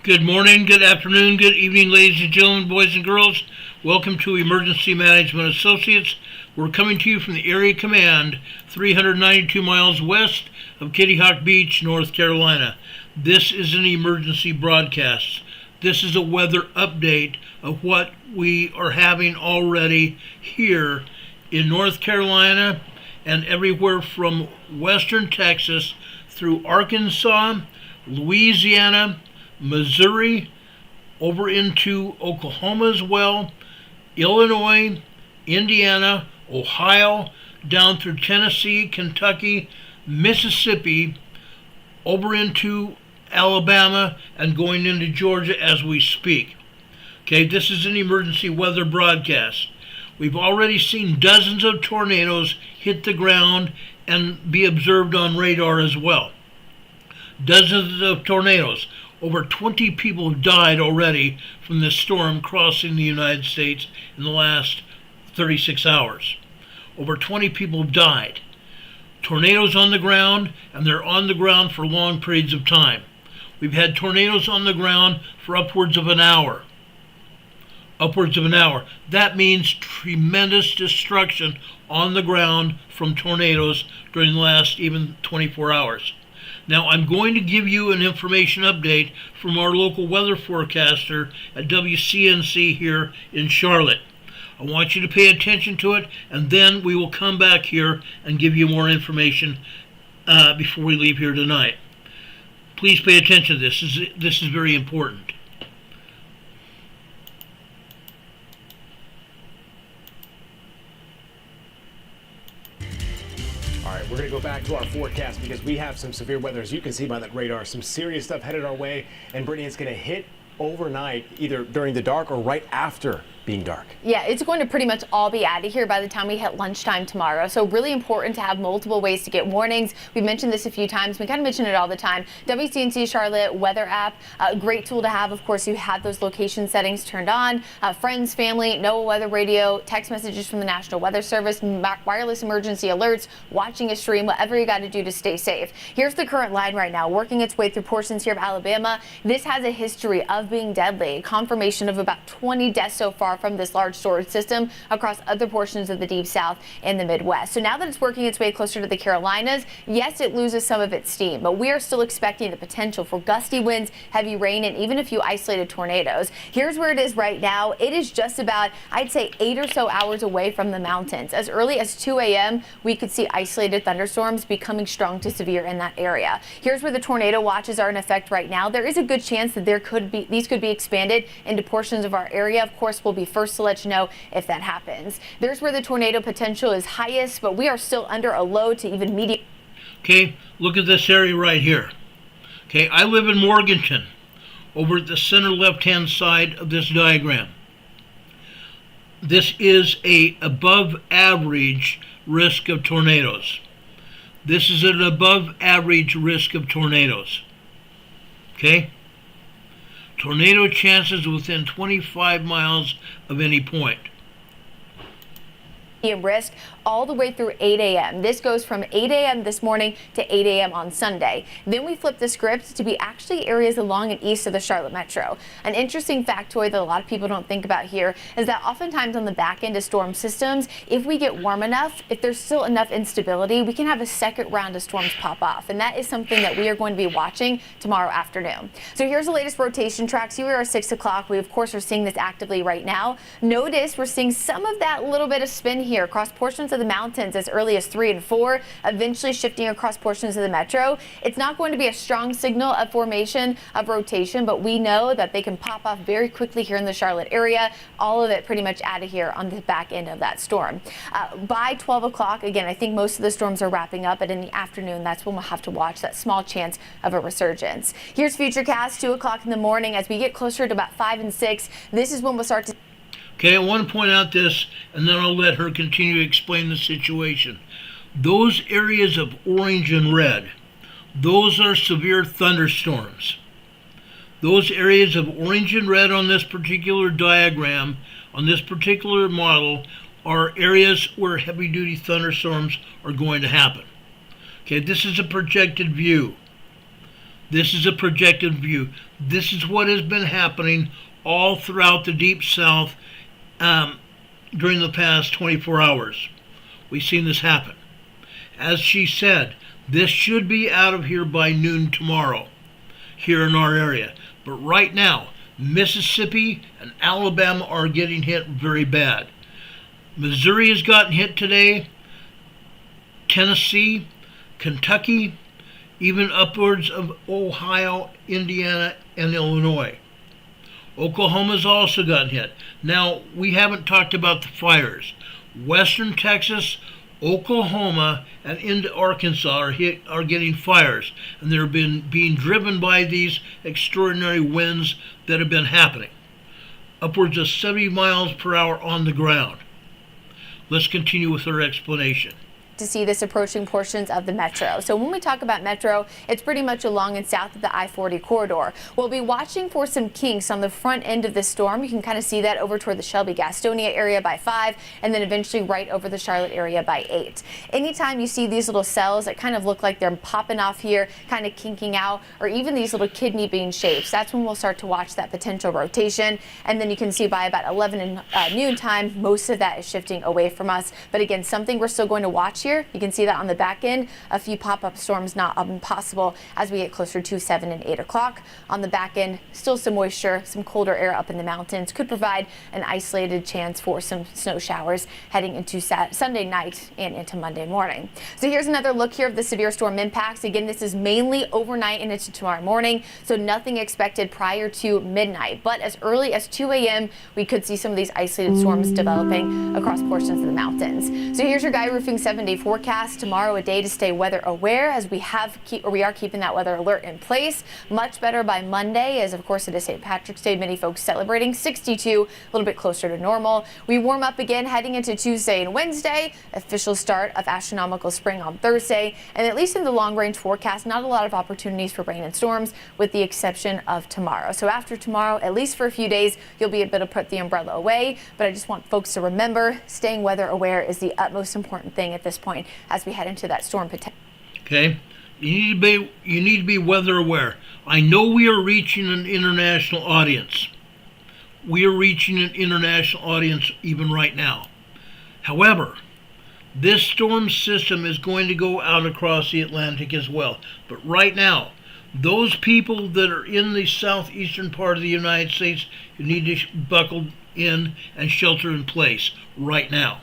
Good morning, good afternoon, good evening, ladies and gentlemen, boys and girls. Welcome to Emergency Management Associates. We're coming to you from the Area Command, 392 miles west of Kitty Hawk Beach, North Carolina. This is an emergency broadcast. This is a weather update of what we are having already here in North Carolina and everywhere from western Texas through Arkansas, Louisiana, Missouri, over into Oklahoma as well, Illinois, Indiana, Ohio, down through Tennessee, Kentucky, Mississippi, over into Alabama, and going into Georgia as we speak. Okay, this is an emergency weather broadcast. We've already seen dozens of tornadoes hit the ground and be observed on radar as well. Dozens of tornadoes. Over 20 people have died already from this storm crossing the United States in the last 36 hours. Over 20 people have died. Tornadoes on the ground, and they're on the ground for long periods of time. We've had tornadoes on the ground for upwards of an hour. Upwards of an hour. That means tremendous destruction on the ground from tornadoes during the last even 24 hours. Now, I'm going to give you an information update from our local weather forecaster at WCNC here in Charlotte. I want you to pay attention to it, and then we will come back here and give you more information before we leave here tonight. Please pay attention to this. This is very important. All right, we're going to go back to our forecast because we have some severe weather, as you can see by that radar. Some serious stuff headed our way, and Brittany, it's going to hit overnight, either during the dark or right after being dark. Yeah, it's going to pretty much all be out of here by the time we hit lunchtime tomorrow. So really important to have multiple ways to get warnings. We've mentioned this a few times. We kind of mention it all the time. WCNC Charlotte weather app, a great tool to have. Of course, you have those location settings turned on. Friends, family, NOAA weather radio, text messages from the National Weather Service, wireless emergency alerts, watching a stream, whatever you got to do to stay safe. Here's the current line right now, working its way through portions here of Alabama. This has a history of being deadly. Confirmation of about 20 deaths so far from this large storage system across other portions of the Deep South and the Midwest. So now that it's working its way closer to the Carolinas, yes, it loses some of its steam, but we are still expecting the potential for gusty winds, heavy rain, and even a few isolated tornadoes. Here's where it is right now. It is just about, I'd say, 8 or so hours away from the mountains. As early as 2 a.m., we could see isolated thunderstorms becoming strong to severe in that area. Here's where the tornado watches are in effect right now. There is a good chance that these could be expanded into portions of our area. Of course, we'll be first to let you know if that happens. There's where the tornado potential is highest, but we are still under a low to even medium. Okay, look at this area right here. Okay, I live in Morganton, over at the center left-hand side of this diagram. This is a above average risk of tornadoes. This is an above average risk of tornadoes. Okay? Tornado chances within 25 miles of any point. Risk all the way through 8 a.m. This goes from 8 a.m. this morning to 8 a.m. on Sunday. Then we flip the script to be actually areas along and east of the Charlotte Metro. An interesting factoid that a lot of people don't think about here is that oftentimes on the back end of storm systems, if we get warm enough, if there's still enough instability, we can have a second round of storms pop off. And that is something that we are going to be watching tomorrow afternoon. So here's the latest rotation tracks. Here we are at 6 o'clock. We, of course, are seeing this actively right now. Notice we're seeing some of that little bit of spin here across portions of the mountains as early as 3 and 4, eventually shifting across portions of the metro. It's not going to be a strong signal of formation of rotation, but we know that they can pop off very quickly here in the Charlotte area. All of it pretty much out of here on the back end of that storm. By 12 o'clock, again, I think most of the storms are wrapping up, but in the afternoon, that's when we'll have to watch that small chance of a resurgence. Here's Futurecast, 2 o'clock in the morning. As we get closer to about 5 and 6, this is when we'll start to. Okay, I want to point out this, and then I'll let her continue to explain the situation. Those areas of orange and red, those are severe thunderstorms. Those areas of orange and red on this particular diagram, on this particular model, are areas where heavy-duty thunderstorms are going to happen. Okay, this is a projected view. This is a projected view. This is what has been happening all throughout the Deep South during the past 24 hours. We've seen this happen. As she said, this should be out of here by noon tomorrow here in our area. But right now, Mississippi and Alabama are getting hit very bad. Missouri has gotten hit today. Tennessee, Kentucky, even upwards of Ohio, Indiana, and Illinois. Oklahoma's also gotten hit. Now, we haven't talked about the fires. Western Texas, Oklahoma, and into Arkansas are getting fires, and they're being driven by these extraordinary winds that have been happening. Upwards of 70 miles per hour on the ground. Let's continue with our explanation. To see this approaching portions of the metro. So when we talk about metro, it's pretty much along and south of the I-40 corridor. We'll be watching for some kinks on the front end of this storm. You can kind of see that over toward the Shelby-Gastonia area by 5, and then eventually right over the Charlotte area by 8. Anytime you see these little cells that kind of look like they're popping off here, kind of kinking out, or even these little kidney bean shapes, that's when we'll start to watch that potential rotation. And then you can see by about 11 noon time, most of that is shifting away from us. But again, something we're still going to watch here. You can see that on the back end, a few pop-up storms not impossible as we get closer to 7 and 8 o'clock. On the back end, still some moisture, some colder air up in the mountains could provide an isolated chance for some snow showers heading into Sunday night and into Monday morning. So here's another look here of the severe storm impacts. Again, this is mainly overnight and into tomorrow morning, so nothing expected prior to midnight. But as early as 2 a.m., we could see some of these isolated storms developing across portions of the mountains. So here's your Guy Roofing 7-day forecast. Tomorrow, a day to stay weather aware as we are keeping that weather alert in place. Much better by Monday, as of course it is St. Patrick's Day. Many folks celebrating. 62, a little bit closer to normal. We warm up again heading into Tuesday and Wednesday. Official start of astronomical spring on Thursday. And at least in the long range forecast, not a lot of opportunities for rain and storms with the exception of tomorrow. So after tomorrow, at least for a few days, you'll be able to put the umbrella away. But I just want folks to remember staying weather aware is the utmost important thing at this point as we head into that storm potential. Okay, you need to be weather aware. I know we are reaching an international audience. We are reaching an international audience even right now. However, this storm system is going to go out across the Atlantic as well. But right now, those people that are in the southeastern part of the United States, you need to buckle in and shelter in place right now.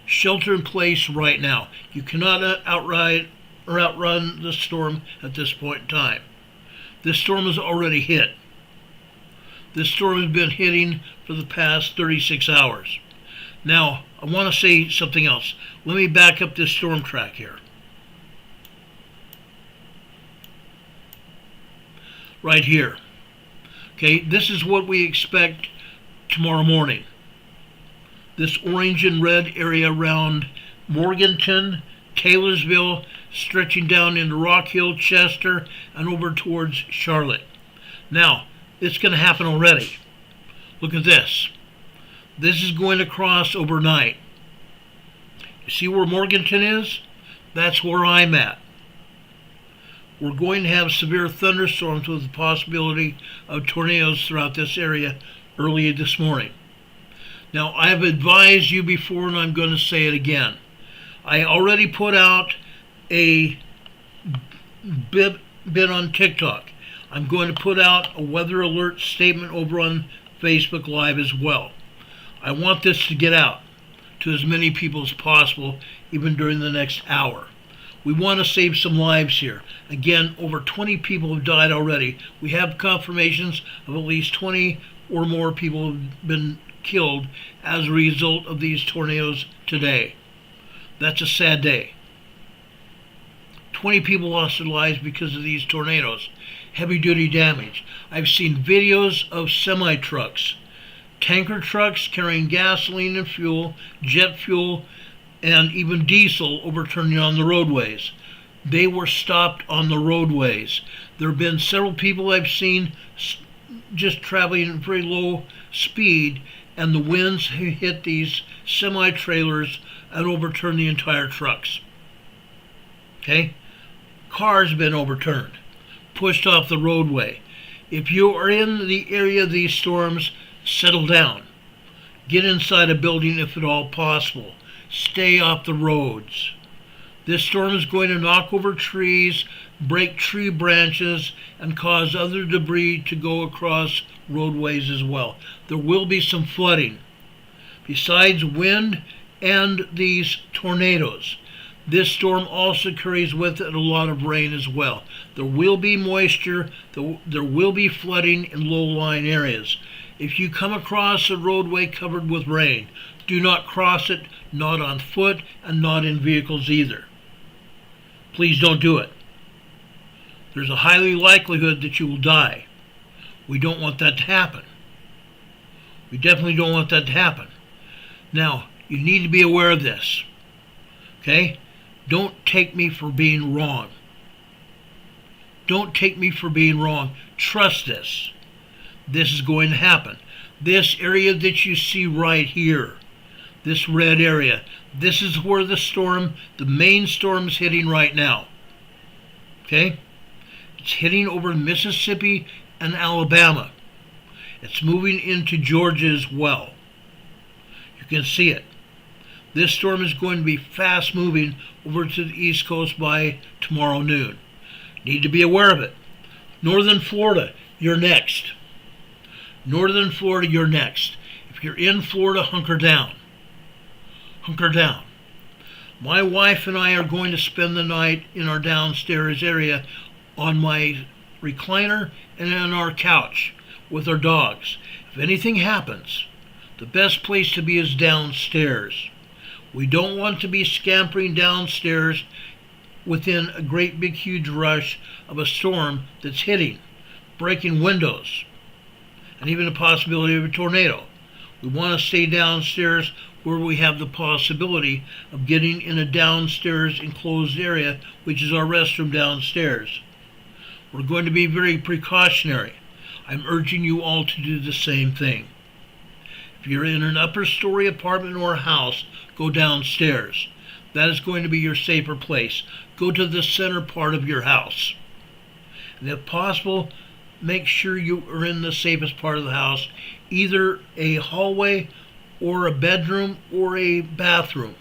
Shelter in place right now. You cannot outrun the storm at this point in time. This storm is already hit. This storm has been hitting for the past 36 hours. Now, I want to say something else. Let me back up this storm track here. Right here. Okay, this is what we expect tomorrow morning. This orange and red area around Morganton, Taylorsville, stretching down into Rock Hill, Chester, and over towards Charlotte. Now, it's going to happen already. Look at this. This is going to cross overnight. You see where Morganton is? That's where I'm at. We're going to have severe thunderstorms with the possibility of tornadoes throughout this area early this morning. Now, I've advised you before, and I'm going to say it again. I already put out a bit on TikTok. I'm going to put out a weather alert statement over on Facebook Live as well. I want this to get out to as many people as possible, even during the next hour. We want to save some lives here. Again, over 20 people have died already. We have confirmations of at least 20 or more people have been killed as a result of these tornadoes today. That's a sad day. 20 people lost their lives because of these tornadoes. Heavy duty damage. I've seen videos of semi-trucks, tanker trucks carrying gasoline and fuel, jet fuel, and even diesel overturning on the roadways. They were stopped on the roadways. There have been several people I've seen just traveling at very low speed, and the winds hit these semi-trailers and overturned the entire trucks. Okay? Cars been overturned. pushed off the roadway. If you are in the area of these storms, settle down. Get inside a building if at all possible. Stay off the roads. This storm is going to knock over trees, break tree branches, and cause other debris to go across roadways as well. There will be some flooding. Besides wind and these tornadoes, this storm also carries with it a lot of rain as well. There will be moisture. There will be flooding in low-lying areas. If you come across a roadway covered with rain, do not cross it, not on foot and not in vehicles either. Please don't do it. There's a high likelihood that you will die. We don't want that to happen. We definitely don't want that to happen. Now, you need to be aware of this. Okay? Don't take me for being wrong. Don't take me for being wrong. Trust this. This is going to happen. This area that you see right here, this red area, this is where the main storm is hitting right now. Okay? It's hitting over Mississippi and Alabama. It's moving into Georgia as well. You can see it. This storm is going to be fast moving over to the East Coast by tomorrow noon. Need to be aware of it. Northern Florida, you're next. Northern Florida, you're next. If you're in Florida, hunker down. Hunker down. My wife and I are going to spend the night in our downstairs area on my recliner and on our couch with our dogs. If anything happens, the best place to be is downstairs. We don't want to be scampering downstairs within a great big huge rush of a storm that's hitting, breaking windows, and even the possibility of a tornado. We want to stay downstairs where we have the possibility of getting in a downstairs enclosed area, which is our restroom downstairs. We're going to be very precautionary. I'm urging you all to do the same thing. If you're in an upper story apartment or a house, go downstairs. That is going to be your safer place. Go to the center part of your house. And if possible, make sure you are in the safest part of the house, either a hallway or a bedroom or a bathroom,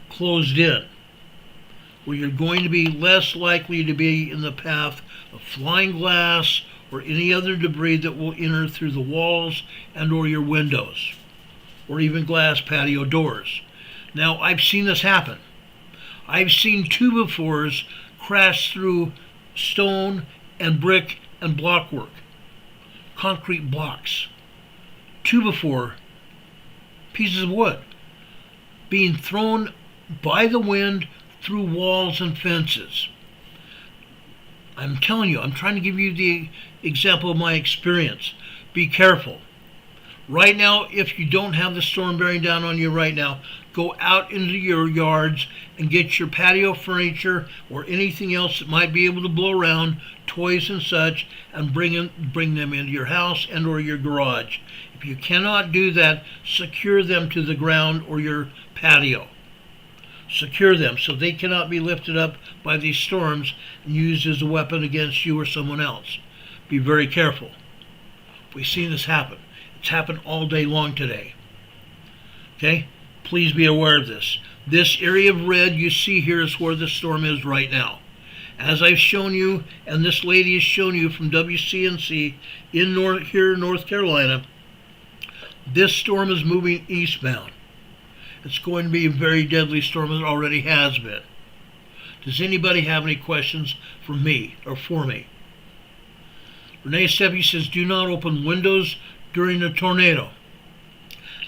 closed in, where you're going to be less likely to be in the path of flying glass or any other debris that will enter through the walls and or your windows, or even glass patio doors. Now, I've seen this happen. I've seen 2x4s crash through stone and brick and blockwork, concrete blocks. 2x4 pieces of wood being thrown by the wind through walls and fences. I'm telling you, I'm trying to give you the example of my experience. Be careful. Right now, if you don't have the storm bearing down on you right now, go out into your yards and get your patio furniture or anything else that might be able to blow around, toys and such, and bring them into your house and or your garage. If you cannot do that, secure them to the ground or your patio. Secure them so they cannot be lifted up by these storms and used as a weapon against you or someone else. Be very careful. We've seen this happen. It's happened all day long today. Okay? Please be aware of this. This area of red you see here is where the storm is right now. As I've shown you, and this lady has shown you from WCNC here in North Carolina, this storm is moving eastbound. It's going to be a very deadly storm. It already has been. Does anybody have any questions for me or for me? Renee Steffi says, do not open windows during a tornado.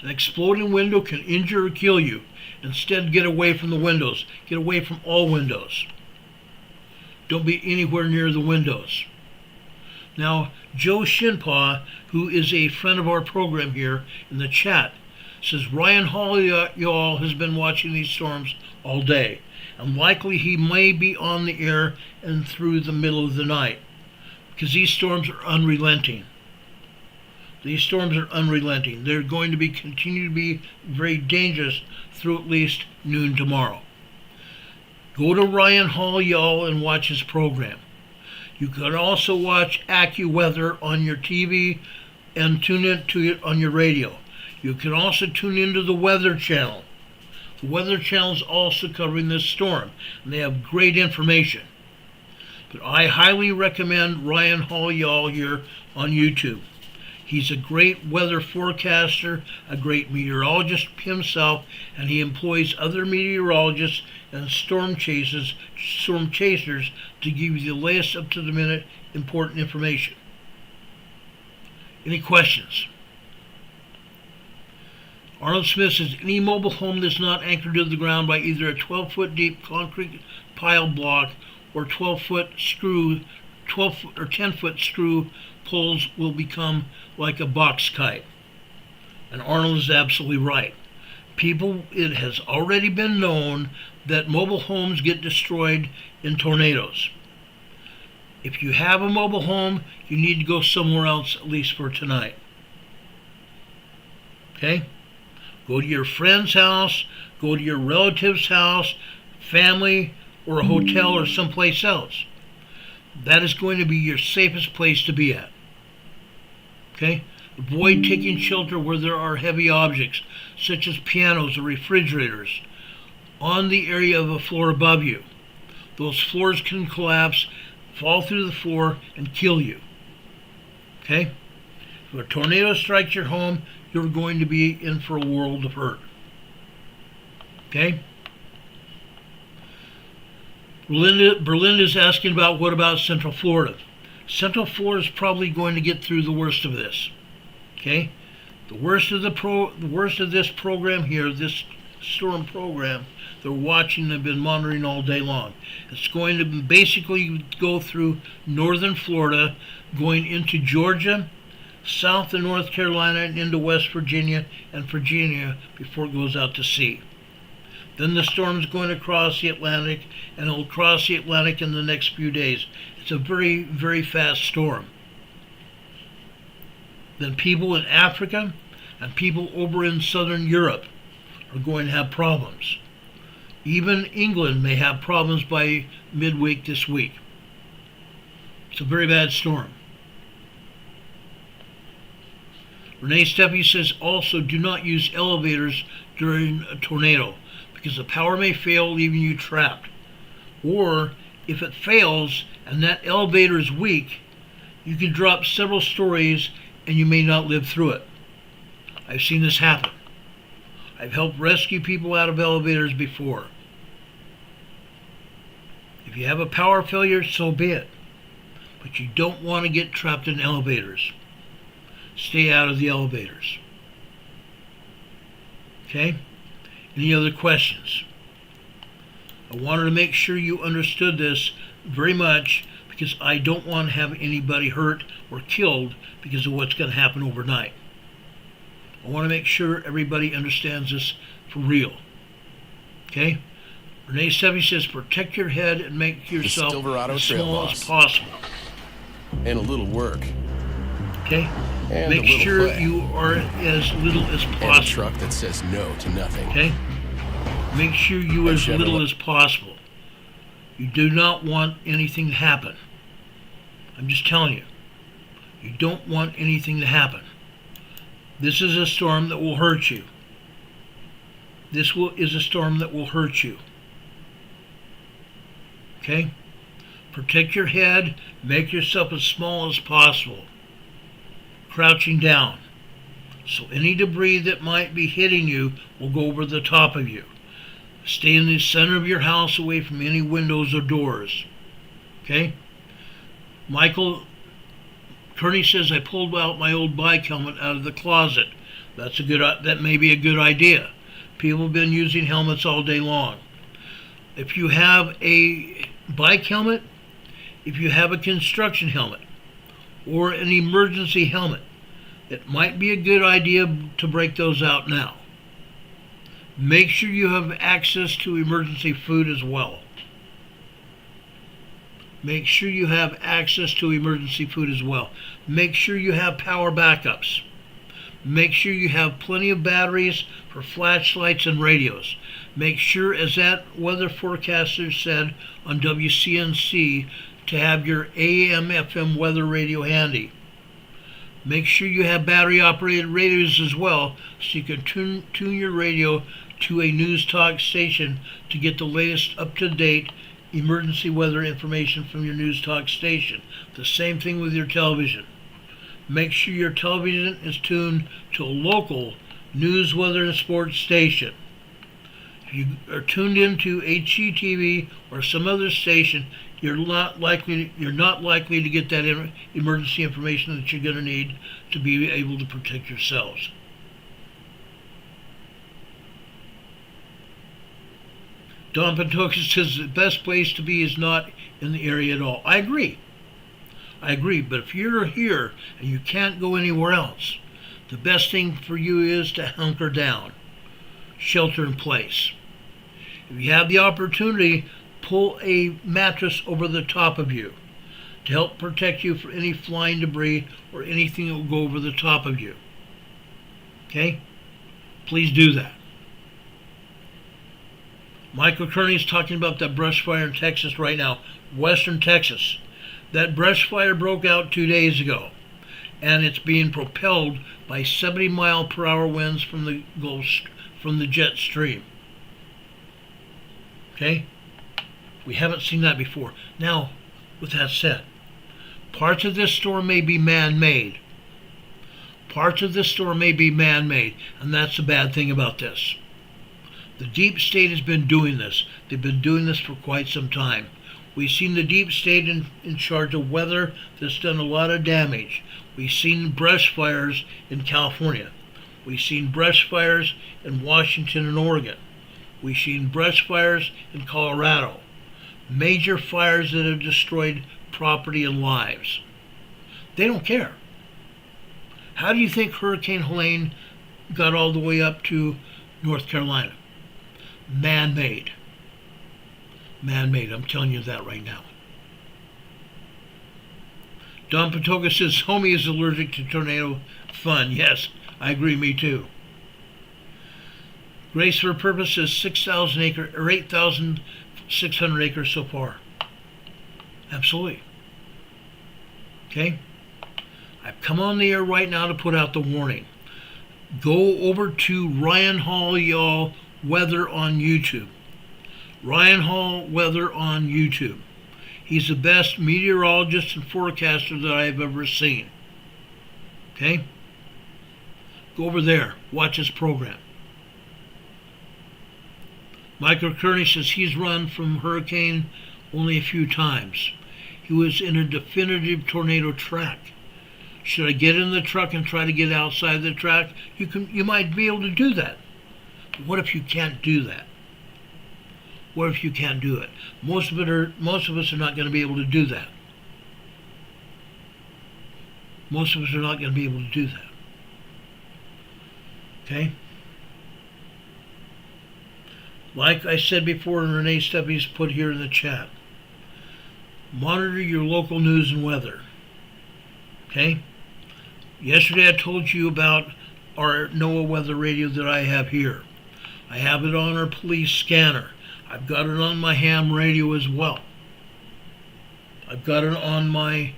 An exploding window can injure or kill you. Instead, get away from the windows. Get away from all windows. Don't be anywhere near the windows. Now, Joe Shinpaw, who is a friend of our program here in the chat, says Ryan Hall, y'all, has been watching these storms all day, and likely he may be on the air and through the middle of the night, because these storms are unrelenting. These storms are unrelenting. They're going to continue to be very dangerous through at least noon tomorrow. Go to Ryan Hall, y'all, and watch his program. You can also watch AccuWeather on your TV and tune into it on your radio. You can also tune into the Weather Channel. The Weather Channel is also covering this storm, and they have great information. But I highly recommend Ryan Hall-Y'all here on YouTube. He's a great weather forecaster, a great meteorologist himself, and he employs other meteorologists and storm chasers to give you the latest up-to-the-minute important information. Any questions? Arnold Smith says, any mobile home that's not anchored to the ground by either a 12-foot deep concrete pile block or 12-foot or 10-foot screw poles will become like a box kite. And Arnold is absolutely right. It has already been known that mobile homes get destroyed in tornadoes. If you have a mobile home, you need to go somewhere else, at least for tonight. Okay? Go to your friend's house, go to your relative's house, family, or a hotel or someplace else. That is going to be your safest place to be at. Okay? Avoid taking shelter where there are heavy objects, such as pianos or refrigerators, on the area of a floor above you. Those floors can collapse, fall through the floor, and kill you. Okay? If a tornado strikes your home, you're going to be in for a world of hurt. Okay? Berlinda is asking about what about Central Florida? Central Florida is probably going to get through the worst of this. Okay? The worst of this program here, this storm program, they're watching and have been monitoring all day long. It's going to basically go through northern Florida, going into Georgia, south of North Carolina, and into West Virginia and Virginia before it goes out to sea. Then the storm is going to cross the Atlantic, and it will cross the Atlantic in the next few days. It's a very, very fast storm. Then people in Africa and people over in southern Europe are going to have problems. Even England may have problems by midweek this week. It's a very bad storm. Renee Steffi says also do not use elevators during a tornado because the power may fail, leaving you trapped. Or if it fails and that elevator is weak, you can drop several stories and you may not live through it. I've seen this happen. I've helped rescue people out of elevators before. If you have a power failure, so be it. But you don't want to get trapped in elevators. Stay out of the elevators. Okay? Any other questions? I wanted to make sure you understood this very much because I don't want to have anybody hurt or killed because of what's going to happen overnight. I want to make sure everybody understands this for real. Okay? Renee Steffi says, protect your head and make yourself as small as possible. And a little work. Okay? And make sure you are as little as possible. And a truck that says no to nothing. Okay? Make sure you are as little as possible. You do not want anything to happen. I'm just telling you. You don't want anything to happen. This is a storm that will hurt you. Is a storm that will hurt you. Okay? Protect your head. Make yourself as small as possible. Crouching down. So any debris that might be hitting you will go over the top of you. Stay in the center of your house away from any windows or doors. Okay? Michael Kearney says, I pulled out my old bike helmet out of the closet. That may be a good idea. People have been using helmets all day long. If you have a bike helmet, if you have a construction helmet, or an emergency helmet, it might be a good idea to break those out now. Make sure you have access to emergency food as well. Make sure you have access to emergency food as well. Make sure you have power backups. Make sure you have plenty of batteries for flashlights and radios. Make sure, as that weather forecaster said on WCNC, to have your AM, FM weather radio handy. Make sure you have battery operated radios as well, so you can tune your radio to a news talk station to get the latest up-to-date emergency weather information from your news talk station. The same thing with your television. Make sure your television is tuned to a local news, weather, and sports station. If you are tuned into HGTV or some other station, you're not likely to get that emergency information that you're going to need to be able to protect yourselves. Don Pantoka says the best place to be is not in the area at all. I agree, but if you're here and you can't go anywhere else, the best thing for you is to hunker down, shelter in place. If you have the opportunity, pull a mattress over the top of you to help protect you from any flying debris or anything that will go over the top of you. Okay? Please do that. Michael Kearney is talking about that brush fire in Texas right now, western Texas. That brush fire broke out 2 days ago, and it's being propelled by 70-mile-per-hour winds from the jet stream. Okay? We haven't seen that before. Now, with that said, parts of this storm may be man-made. Parts of this storm may be man-made, and that's the bad thing about this. The deep state has been doing this. They've been doing this for quite some time. We've seen the deep state in charge of weather that's done a lot of damage. We've seen brush fires in California. We've seen brush fires in Washington and Oregon. We've seen brush fires in Colorado. Major fires that have destroyed property and lives. They don't care. How do you think Hurricane Helene got all the way up to North Carolina? Man-made. Man-made. I'm telling you that right now. Don Patoga says homie is allergic to tornado fun. Yes, I agree. Me too. Grace for Purpose says 6,000 acre or 8,600 acres so far. Absolutely. Okay. I've come on the air right now to put out the warning. Go over to Ryan Hall, y'all, Weather on YouTube. Ryan Hall Weather on YouTube. He's the best meteorologist and forecaster that I've ever seen. Okay? Go over there. Watch his program. Michael Kearney says he's run from hurricane only a few times. He was in a definitive tornado track. Should I get in the truck and try to get outside the track? You might be able to do that. But what if you can't do that? What if you can't do it? Most of us are not going to be able to do that. Most of us are not going to be able to do that. Okay? Like I said before, and Renee Stubby's put here in the chat, monitor your local news and weather. Okay? Yesterday I told you about our NOAA weather radio that I have here. I have it on our police scanner. I've got it on my ham radio as well. I've got it on my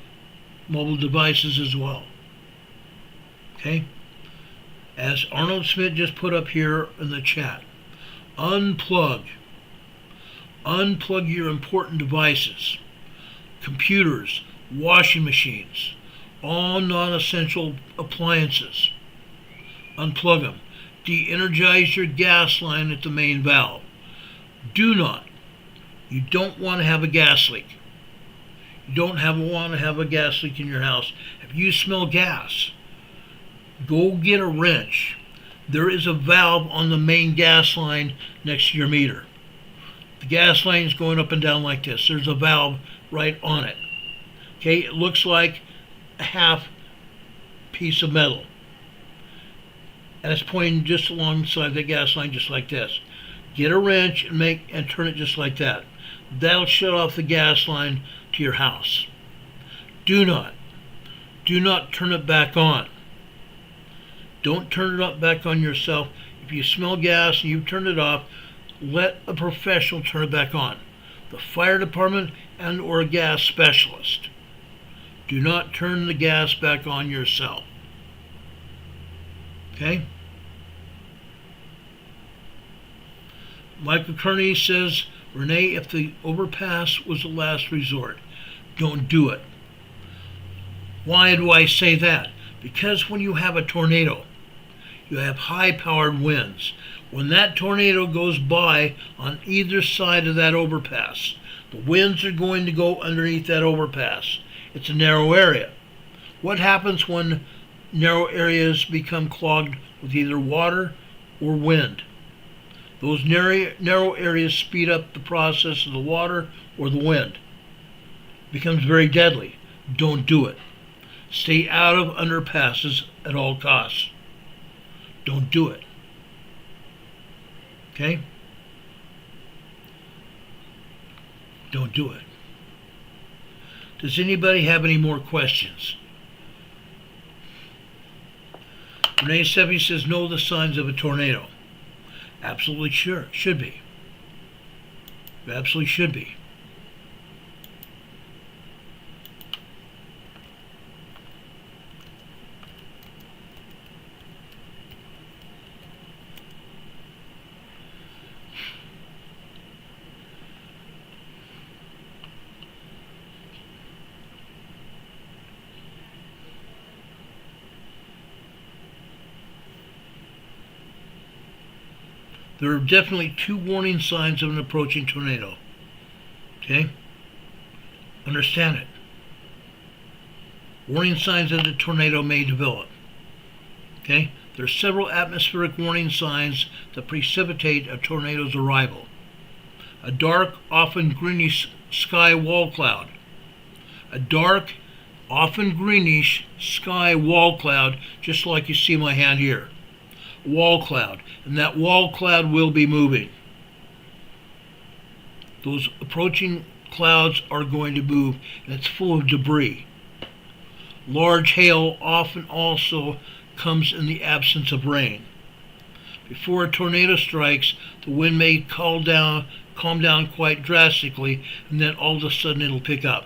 mobile devices as well. Okay? As Arnold Smith just put up here in the chat, unplug your important devices, computers, washing machines, all non-essential appliances. Unplug them. De-energize your gas line at the main valve. You don't want to have a gas leak. You don't want to have a gas leak in your house. If you smell gas, go get a wrench. There is a valve on the main gas line next to your meter. The gas line is going up and down like this. There's a valve right on it. Okay, it looks like a half piece of metal. And it's pointing just alongside the gas line, just like this. Get a wrench and turn it just like that. That'll shut off the gas line to your house. Do not turn it back on. Don't turn it back on yourself. If you smell gas and you turn it off, let a professional turn it back on. The fire department and or gas specialist. Do not turn the gas back on yourself. Okay? Michael Kearney says, Renee, if the overpass was the last resort, don't do it. Why do I say that? Because when you have a tornado, you have high-powered winds. When that tornado goes by on either side of that overpass, the winds are going to go underneath that overpass. It's a narrow area. What happens when narrow areas become clogged with either water or wind? Those narrow areas speed up the process of the water or the wind. It becomes very deadly. Don't do it. Stay out of underpasses at all costs. Don't do it. Okay? Don't do it. Does anybody have any more questions? Renee Sevi says, know the signs of a tornado. Absolutely sure. Should be. Absolutely should be. There are definitely two warning signs of an approaching tornado. Okay? Understand it. Warning signs that a tornado may develop. Okay? There are several atmospheric warning signs that precipitate a tornado's arrival. A dark, often greenish sky wall cloud. A dark, often greenish sky wall cloud, just like you see my hand here. Wall cloud, and that wall cloud will be moving. Those approaching clouds are going to move, and it's full of debris. Large hail often also comes in the absence of rain. Before a tornado strikes, the wind may calm down quite drastically, and then all of a sudden it'll pick up.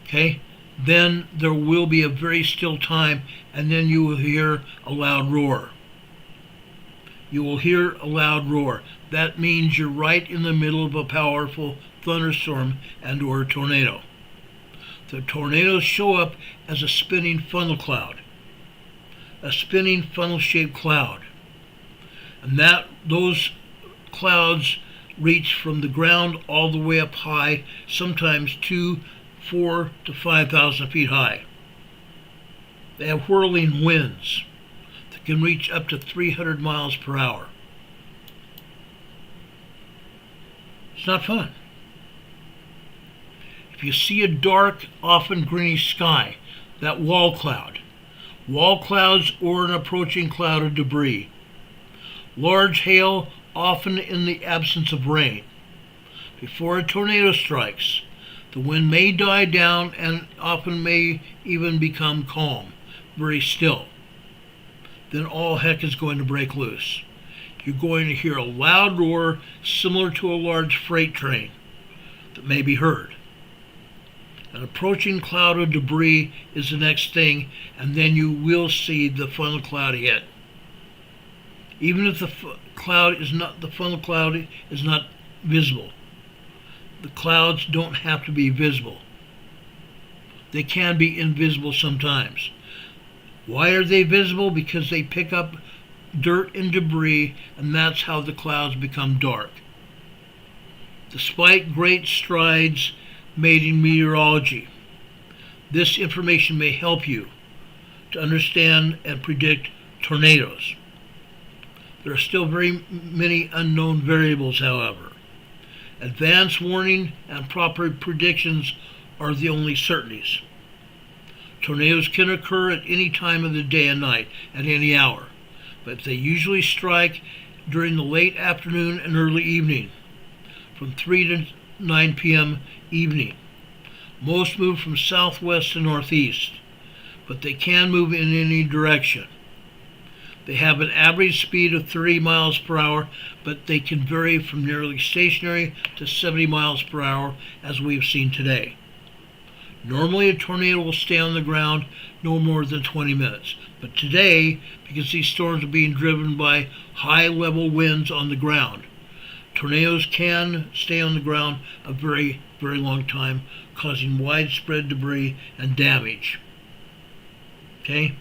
Okay? Then there will be a very still time, and then you will hear a loud roar. You will hear a loud roar. That means you're right in the middle of a powerful thunderstorm and or a tornado. The tornadoes show up as a spinning funnel cloud. A spinning funnel-shaped cloud. And those clouds reach from the ground all the way up high, sometimes 4,000 to 5,000 feet high. They have whirling winds that can reach up to 300 miles per hour. It's not fun. If you see a dark, often greenish sky, that wall clouds or an approaching cloud of debris. Large hail, often in the absence of rain. Before a tornado strikes, the wind may die down and often may even become calm, very still. Then all heck is going to break loose. You're going to hear a loud roar similar to a large freight train that may be heard. An approaching cloud of debris is the next thing, and then you will see the funnel cloud hit. Even if the funnel cloud is not visible. The clouds don't have to be visible. They can be invisible sometimes. Why are they visible? Because they pick up dirt and debris, and that's how the clouds become dark. Despite great strides made in meteorology, this information may help you to understand and predict tornadoes. There are still very many unknown variables, however. Advance warning and proper predictions are the only certainties. Tornadoes can occur at any time of the day and night, at any hour, but they usually strike during the late afternoon and early evening, from 3 to 9 p.m. evening. Most move from southwest to northeast, but they can move in any direction. They have an average speed of 30 miles per hour, but they can vary from nearly stationary to 70 miles per hour, as we've seen today. Normally, a tornado will stay on the ground no more than 20 minutes. But today, because these storms are being driven by high-level winds on the ground, tornadoes can stay on the ground a very, very long time, causing widespread debris and damage. Okay?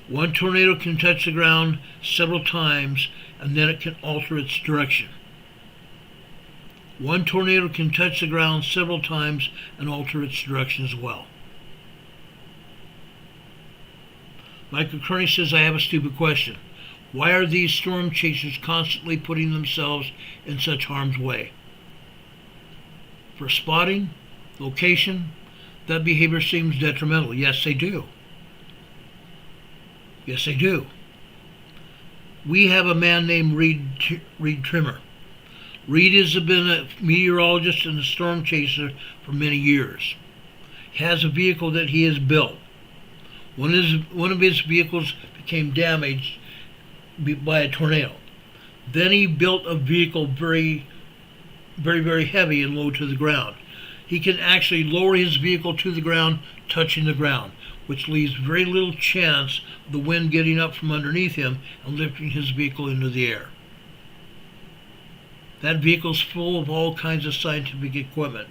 One tornado can touch the ground several times, and then it can alter its direction. One tornado can touch the ground several times and alter its direction as well. Michael Kearney says, I have a stupid question. Why are these storm chasers constantly putting themselves in such harm's way? For spotting, location, that behavior seems detrimental. Yes, they do. Yes, they do. We have a man named Reed Trimmer. Reed has been a meteorologist and a storm chaser for many years. He has a vehicle that he has built. One of his vehicles became damaged by a tornado. Then he built a vehicle very, very, very heavy and low to the ground. He can actually lower his vehicle to the ground, touching the ground, which leaves very little chance of the wind getting up from underneath him and lifting his vehicle into the air. That vehicle's full of all kinds of scientific equipment.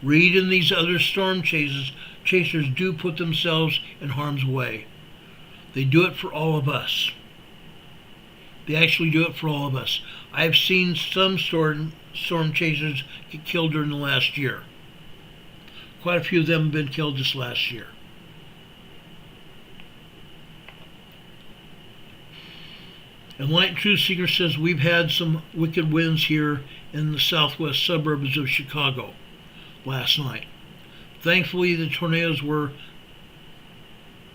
Reed and these other storm chasers do put themselves in harm's way. They do it for all of us. They actually do it for all of us. I've seen some storm chasers get killed during the last year. Quite a few of them have been killed this last year. And Light Truth Seeker says, we've had some wicked winds here in the southwest suburbs of Chicago last night. Thankfully, the tornadoes were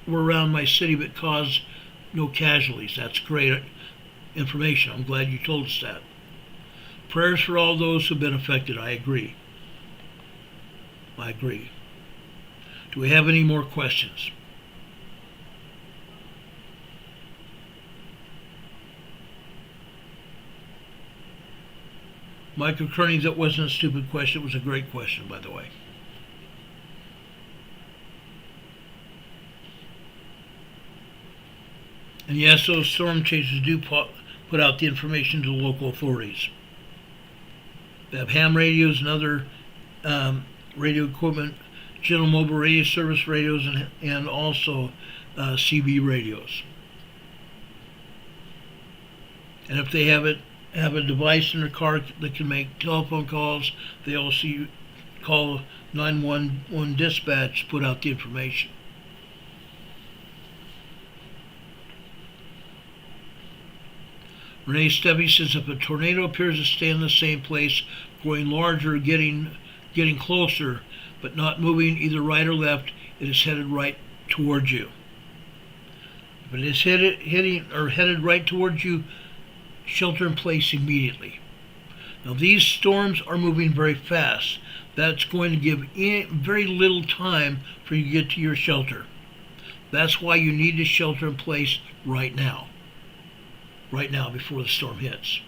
around my city but caused no casualties. That's great information. I'm glad you told us that. Prayers for all those who've been affected. I agree. I agree. Do we have any more questions? Michael Kearney, that wasn't a stupid question. It was a great question, by the way. And yes, those storm chasers do put out the information to the local authorities. They have ham radios and other radio equipment, General Mobile Radio Service radios, and also CB radios. And if they have a device in their car that can make telephone calls, they also call 911 dispatch to put out the information. Renee Stevie says, if a tornado appears to stay in the same place, growing larger, getting closer, but not moving either right or left, it is headed right towards you. If it is headed right towards you, shelter in place immediately. Now, these storms are moving very fast. That's going to give very little time for you to get to your shelter. That's why you need to shelter in place right now. Right now, before the storm hits.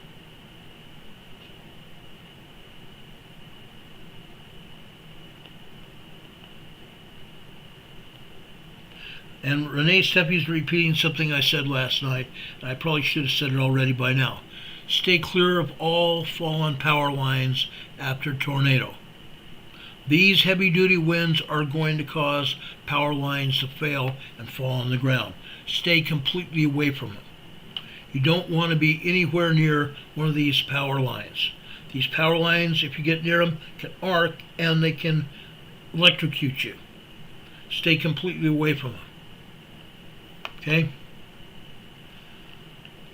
And Renee Steffi's repeating something I said last night, and I probably should have said it already by now. Stay clear of all fallen power lines after tornado. These heavy-duty winds are going to cause power lines to fail and fall on the ground. Stay completely away from them. You don't want to be anywhere near one of these power lines. These power lines, if you get near them, can arc and they can electrocute you. Stay completely away from them. Okay?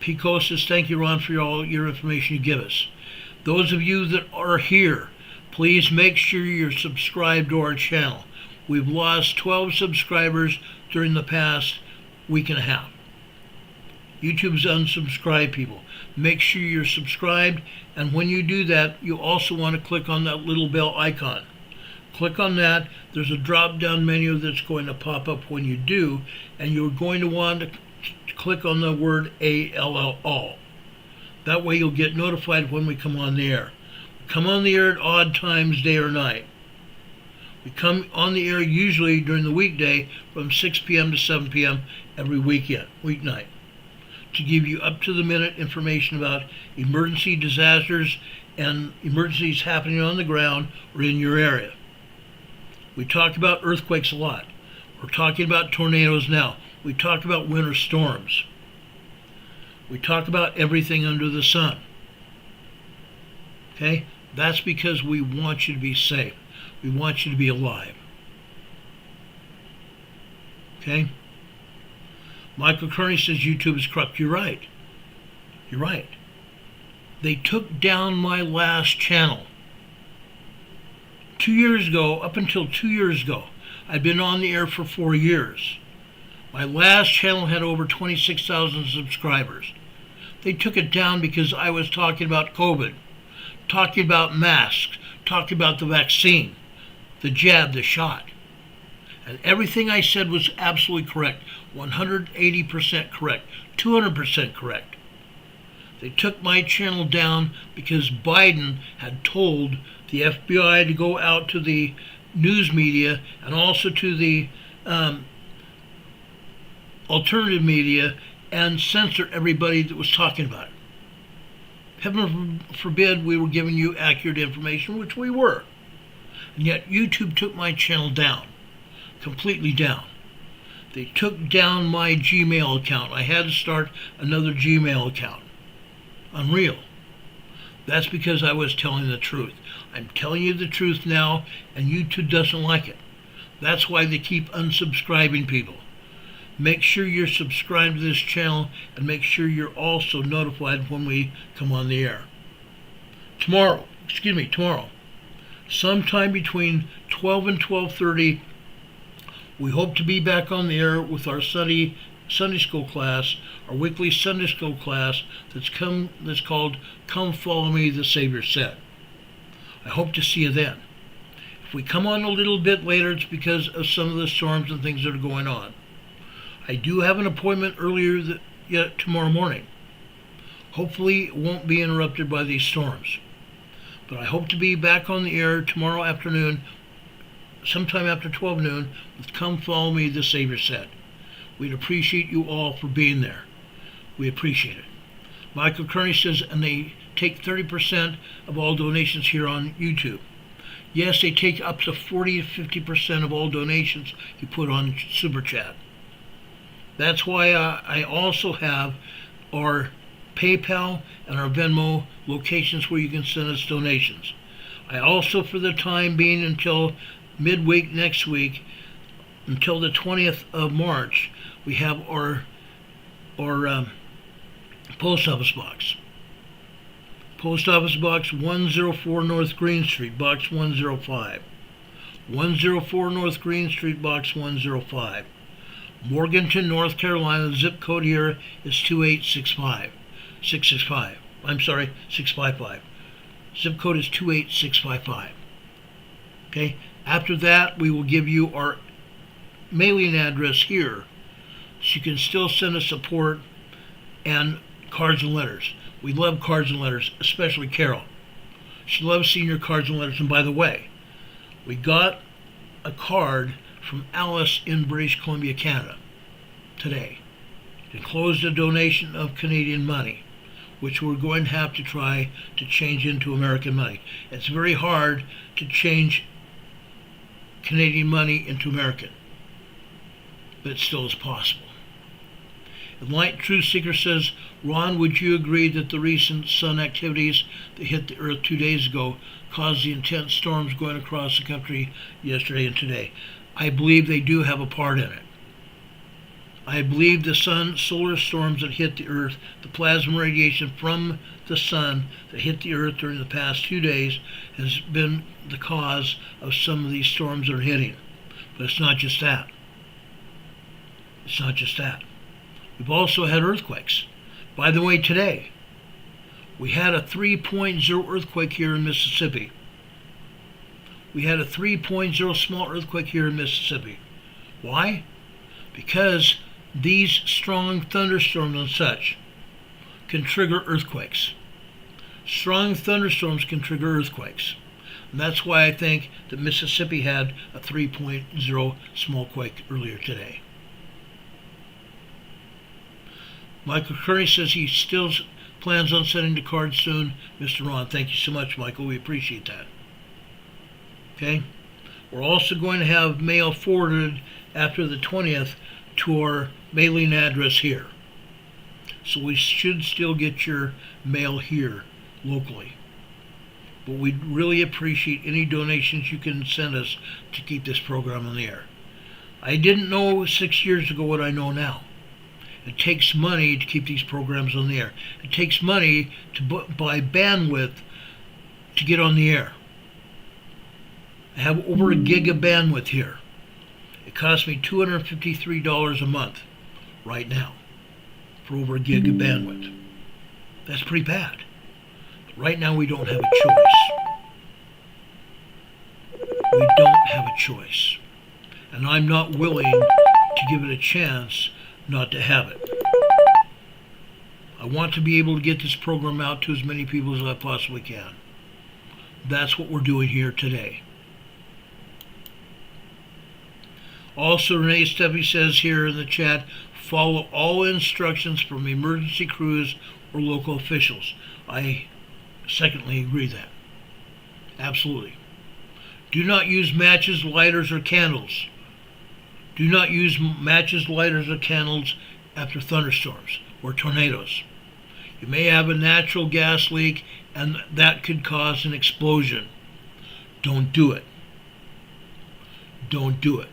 Pico says, thank you, Ron, for all your information you give us. Those of you that are here, please make sure you're subscribed to our channel. We've lost 12 subscribers during the past week and a half. YouTube's unsubscribed people. Make sure you're subscribed, and when you do that, you also want to click on that little bell icon. Click on that. There's a drop-down menu that's going to pop up when you do, and you're going to want to click on the word ALL. That way you'll get notified when we come on the air. We come on the air at odd times, day or night. We come on the air usually during the weekday from 6 p.m. to 7 p.m. every weeknight, to give you up-to-the-minute information about emergency disasters and emergencies happening on the ground or in your area. We talk about earthquakes a lot. We're talking about tornadoes now. We talk about winter storms. We talk about everything under the sun. Okay? That's because we want you to be safe. We want you to be alive. Okay? Michael Kearney says YouTube is corrupt. You're right. You're right. They took down my last channel. 2 years ago, up until 2 years ago, I'd been on the air for 4 years. My last channel had over 26,000 subscribers. They took it down because I was talking about COVID, talking about masks, talking about the vaccine, the jab, the shot. And everything I said was absolutely correct, 180% correct, 200% correct. They took my channel down because Biden had told the FBI to go out to the news media and also to the alternative media and censor everybody that was talking about it. Heaven forbid we were giving you accurate information, which we were. And yet YouTube took my channel down, completely down. They took down my Gmail account. I had to start another Gmail account. Unreal. That's because I was telling the truth. I'm telling you the truth now, and YouTube doesn't like it. That's why they keep unsubscribing people. Make sure you're subscribed to this channel, and make sure you're also notified when we come on the air. Tomorrow, sometime between 12 and 12:30, we hope to be back on the air with our Sunday school class, our weekly Sunday school class that's called Come Follow Me, the Savior Said. I hope to see you then. If we come on a little bit later, it's because of some of the storms and things that are going on. I do have an appointment earlier yet tomorrow morning. Hopefully it won't be interrupted by these storms. But I hope to be back on the air tomorrow afternoon, sometime after 12 noon, with Come Follow Me, the Savior Said. We'd appreciate you all for being there. We appreciate it. Michael Kearney says, and they take 30% of all donations here on YouTube. Yes, they take up to 40 to 50% of all donations you put on Super Chat. That's why I also have our PayPal and our Venmo locations where you can send us donations. I also, for the time being until midweek next week, until the 20th of March, we have our post office box. Post office box 104 North Green Street, box 105. 104 North Green Street, box 105. Morganton, North Carolina. The zip code here is 28655. 655. Zip code is 28655. Okay. After that, we will give you our mailing address here, so you can still send us support and cards and letters. We love cards and letters, especially Carol. She loves seeing your cards and letters. And by the way, we got a card from Alice in British Columbia, Canada, today. It enclosed a donation of Canadian money, which we're going to have to try to change into American money. It's very hard to change Canadian money into American, but it still is possible. Enlightened Truth Seeker says, Ron, would you agree that the recent sun activities that hit the Earth 2 days ago caused the intense storms going across the country yesterday and today? I believe they do have a part in it. I believe the solar storms that hit the Earth, the plasma radiation from the sun that hit the Earth during the past 2 days has been the cause of some of these storms that are hitting. But it's not just that. It's not just that. We've also had earthquakes. By the way, today, we had a 3.0 earthquake here in Mississippi. We had a 3.0 small earthquake here in Mississippi. Why? Because these strong thunderstorms and such can trigger earthquakes. Strong thunderstorms can trigger earthquakes. And that's why I think that Mississippi had a 3.0 small quake earlier today. Michael Kearney says he still plans on sending the card soon. Mr. Ron, thank you so much, Michael. We appreciate that. Okay? We're also going to have mail forwarded after the 20th to our mailing address here. So we should still get your mail here locally. But we'd really appreciate any donations you can send us to keep this program on the air. I didn't know 6 years ago what I know now. It takes money to keep these programs on the air. It takes money to buy bandwidth to get on the air. I have over a gig of bandwidth here. It costs me $253 a month right now for over a gig of bandwidth. That's pretty bad. But right now we don't have a choice. We don't have a choice. And I'm not willing to give it a chance not to have it. I want to be able to get this program out to as many people as I possibly can. That's what we're doing here today. Also, Renee Steffi says here in the chat, follow all instructions from emergency crews or local officials. I secondly agree that. Absolutely. Do not use matches, lighters, or candles. Do not use matches, lighters, or candles after thunderstorms or tornadoes. You may have a natural gas leak and that could cause an explosion. Don't do it. Don't do it.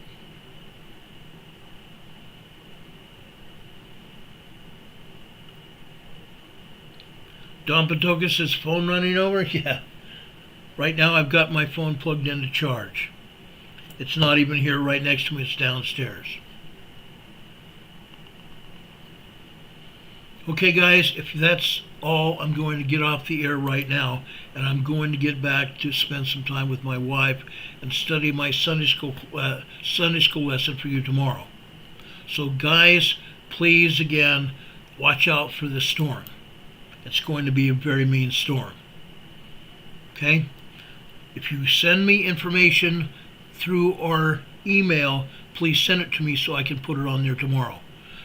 Don Patoka says, phone running over? Yeah. Right now I've got my phone plugged in to charge. It's not even here right next to me, it's downstairs. Okay guys, if that's all, I'm going to get off the air right now, and I'm going to get back to spend some time with my wife and study my Sunday school lesson for you tomorrow. So guys, please again, watch out for the storm. It's going to be a very mean storm. Okay? If you send me information through our email, please send it to me so I can put it on there tomorrow.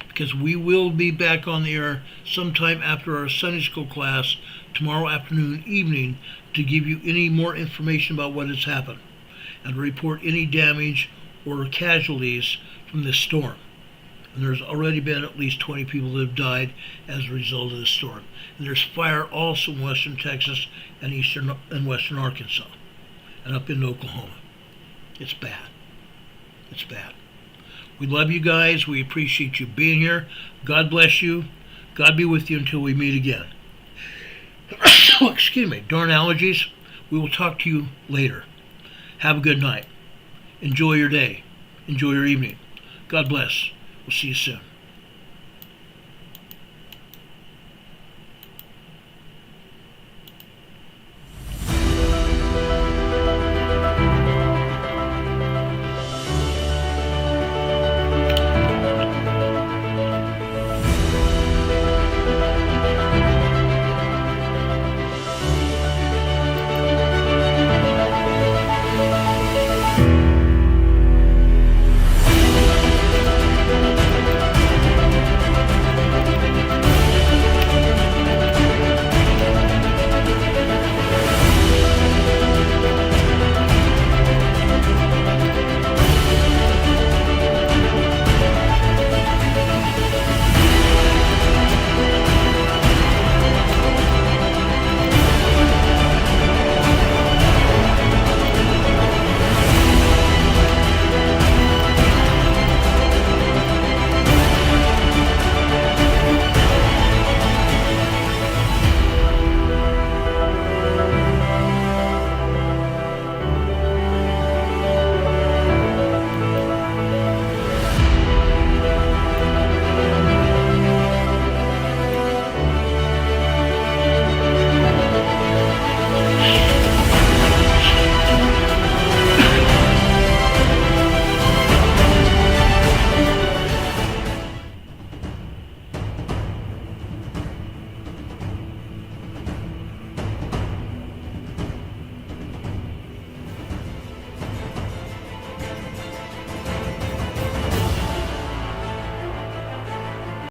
Because we will be back on the air sometime after our Sunday school class tomorrow afternoon, evening, to give you any more information about what has happened and report any damage or casualties from this storm. And there's already been at least 20 people that have died as a result of the storm. And there's fire also in western Texas and eastern and western Arkansas and up in Oklahoma. It's bad. It's bad. We love you guys. We appreciate you being here. God bless you. God be with you until we meet again. Excuse me. Darn allergies. We will talk to you later. Have a good night. Enjoy your day. Enjoy your evening. God bless. We'll see you soon.